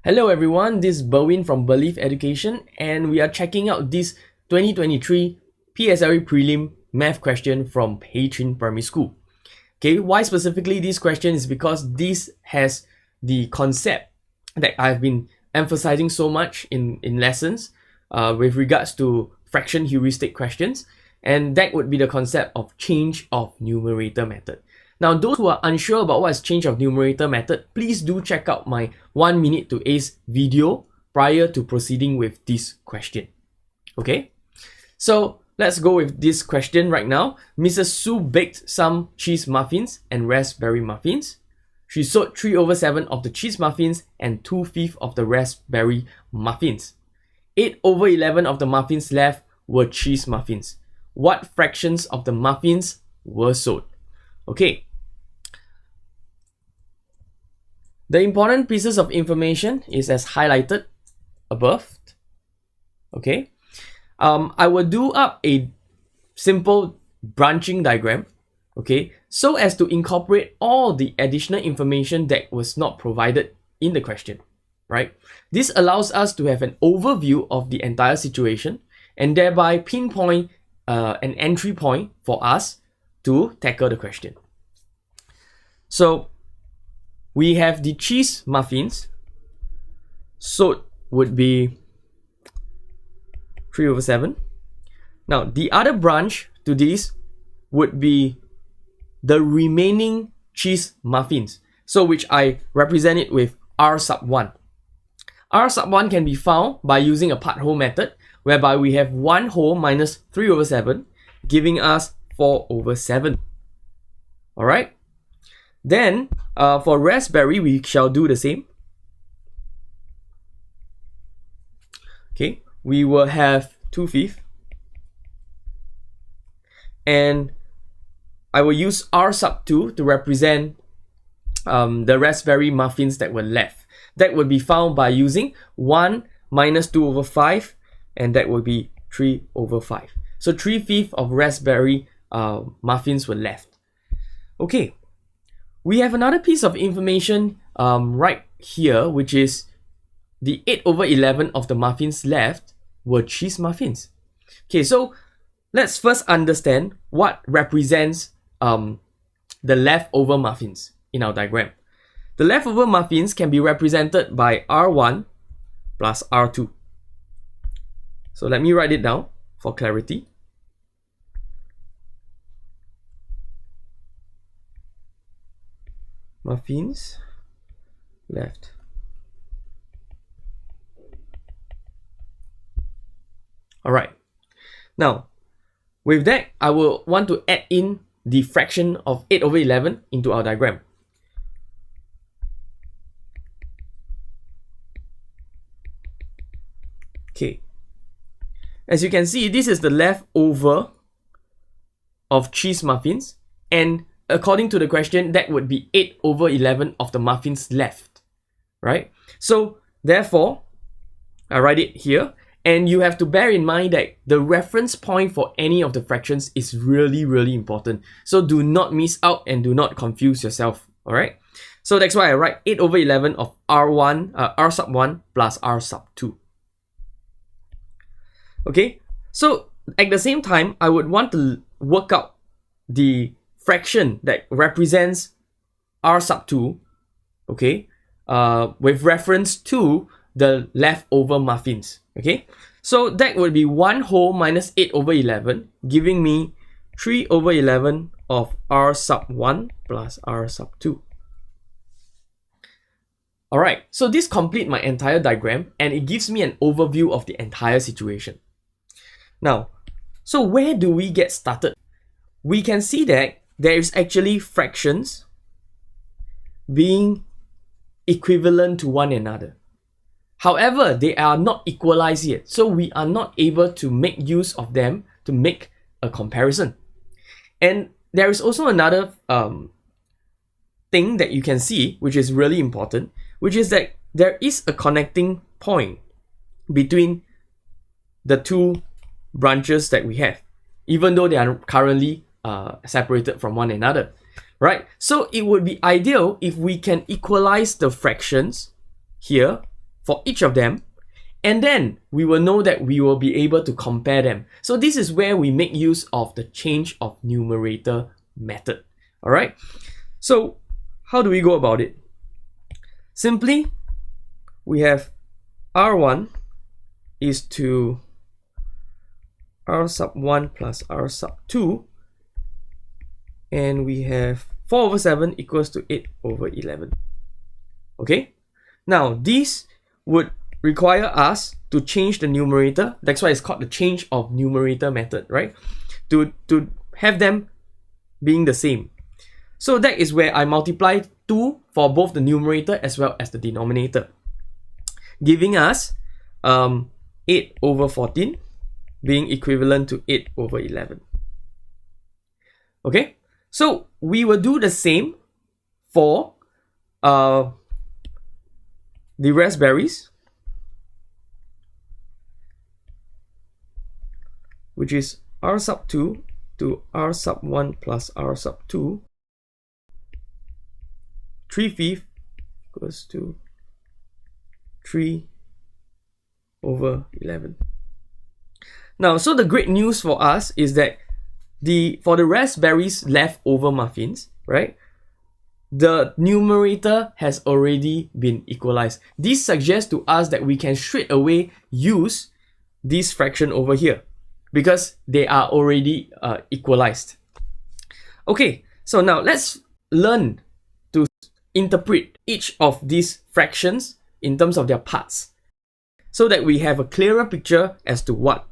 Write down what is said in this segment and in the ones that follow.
Hello everyone, this is Berwin from Berleaf Education and we are checking out this 2023 PSLE Prelim Math question from Peichin Primary School. Okay, why specifically this question is because this has the concept that I've been emphasizing so much in lessons with regards to fraction heuristic questions, and that would be the concept of change of numerator method. Now, those who are unsure about what is change of numerator method, please do check out my 1 minute to ace video prior to proceeding with this question. Okay, so let's go with this question right now. Mrs. Su baked some cheese muffins and raspberry muffins. She sold 3/7 of the cheese muffins and 2/5 of the raspberry muffins. 8/11 of the muffins left were cheese muffins. What fractions of the muffins were sold? Okay. The important pieces of information is as highlighted above. Okay. I will do up a simple branching diagram, okay, so as to incorporate all the additional information that was not provided in the question, right? This allows us to have an overview of the entire situation and thereby pinpoint an entry point for us to tackle the question. So we have the cheese muffins. Sold would be 3/7. Now, the other branch to this would be the remaining cheese muffins, so which I represent it with R sub 1. R sub 1 can be found by using a part whole method, whereby we have 1 whole minus 3/7, giving us 4/7. Alright? Then, for raspberry, we shall do the same. Okay, we will have 2/5. And I will use R sub 2 to represent the raspberry muffins that were left. That would be found by using 1 minus 2/5, and that would be 3/5. So 3/5 of raspberry muffins were left. Okay. We have another piece of information right here, which is the 8/11 of the muffins left were cheese muffins. Okay, so let's first understand what represents the leftover muffins in our diagram. The leftover muffins can be represented by R1 plus R2. So let me write it down for clarity. Muffins left. Alright. Now, with that, I will want to add in the fraction of 8/11 into our diagram. Okay. As you can see, this is the leftover of cheese muffins, and according to the question, that would be 8/11 of the muffins left, right? So therefore, I write it here, and you have to bear in mind that the reference point for any of the fractions is really, really important. So do not miss out and do not confuse yourself, all right? So that's why I write 8/11 of R sub 1 plus R sub 2. Okay, so at the same time, I would want to work out the fraction that represents R sub 2, okay, with reference to the leftover muffins, okay? So that would be 1 whole minus 8/11, giving me 3/11 of R sub 1 plus R sub 2. Alright, so this completes my entire diagram and it gives me an overview of the entire situation. Now, so where do we get started? We can see that there is actually fractions being equivalent to one another. However, they are not equalized yet, so we are not able to make use of them to make a comparison. And there is also another thing that you can see, which is really important, which is that there is a connecting point between the two branches that we have, even though they are currently separated from one another, right? So it would be ideal if we can equalize the fractions here for each of them, and then we will know that we will be able to compare them. So this is where we make use of the change of numerator method. All right. So how do we go about it? Simply, we have R1 is to R sub 1 plus R sub 2, and we have 4 over 7 equals to 8 over 11. Okay? Now, these would require us to change the numerator. That's why it's called the change of numerator method, right? To have them being the same. So that is where I multiply 2 for both the numerator as well as the denominator, giving us 8 over 14 being equivalent to 8 over 11. Okay? So we will do the same for the raspberries, which is R sub 2 to R sub 1 plus R sub 2. 3/5 equals to 3 over 11. Now, so the great news for us is that for the raspberries leftover muffins, right, the numerator has already been equalized. This suggests to us that we can straight away use this fraction over here because they are already equalized. Okay, so now let's learn to interpret each of these fractions in terms of their parts so that we have a clearer picture as to what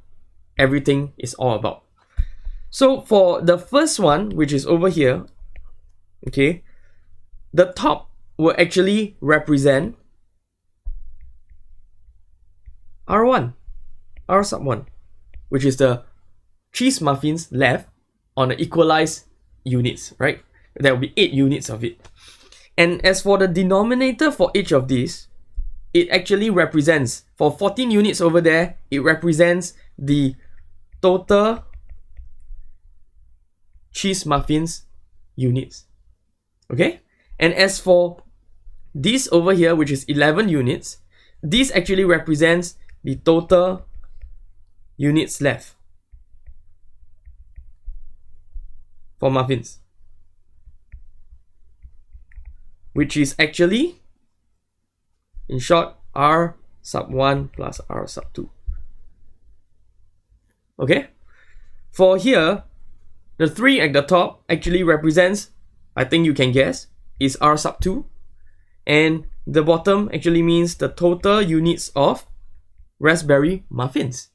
everything is all about. So for the first one, which is over here, okay, the top will actually represent R1, R sub 1, which is the cheese muffins left on the equalized units, right? There will be 8 units of it. And as for the denominator for each of these, it actually represents, for 14 units over there, it represents the total cheese muffins units. Okay? And as for this over here, which is 11 units, this actually represents the total units left for muffins, which is actually, in short, R sub 1 plus R sub 2. Okay? For here, the 3 at the top actually represents, I think you can guess, is R sub 2. And the bottom actually means the total units of raspberry muffins.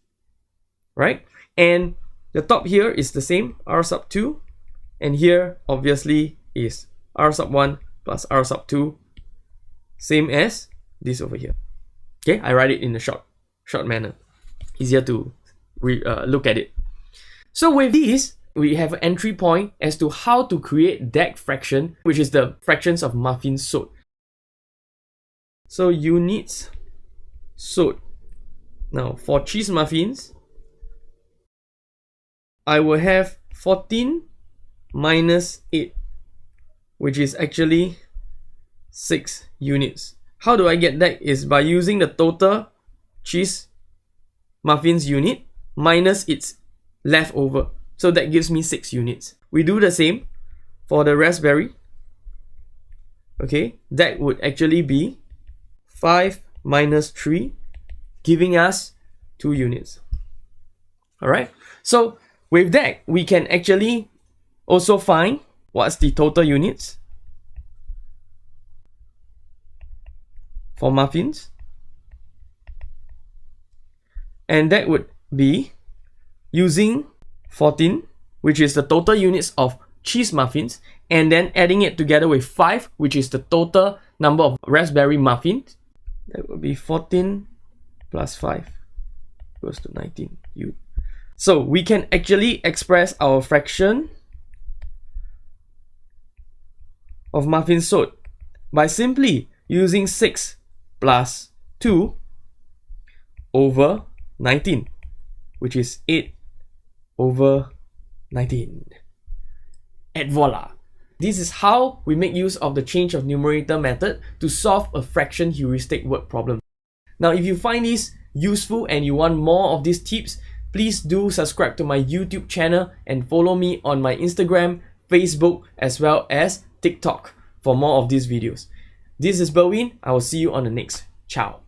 Right? And the top here is the same, R sub 2. And here, obviously, is R sub 1 plus R sub 2. Same as this over here. Okay? I write it in a short manner. Easier to look at it. So with this, we have an entry point as to how to create that fraction, which is the fractions of muffins sold. So units sold. Now for cheese muffins, I will have 14 minus 8, which is actually 6 units. How do I get that? Is by using the total cheese muffins unit minus its leftover. So that gives me 6 units. We do the same for the raspberry. Okay, that would actually be 5 minus 3, giving us 2 units. Alright, so with that, we can actually also find what's the total units for muffins. And that would be using 14, which is the total units of cheese muffins, and then adding it together with 5, which is the total number of raspberry muffins. That would be 14 plus 5 equals to 19. So we can actually express our fraction of muffins sold by simply using 6 plus 2 over 19, which is 8 over 19. And voila! This is how we make use of the change of numerator method to solve a fraction heuristic word problem. Now, if you find this useful and you want more of these tips, please do subscribe to my YouTube channel and follow me on my Instagram, Facebook, as well as TikTok for more of these videos. This is Berwin. I will see you on the next. Ciao.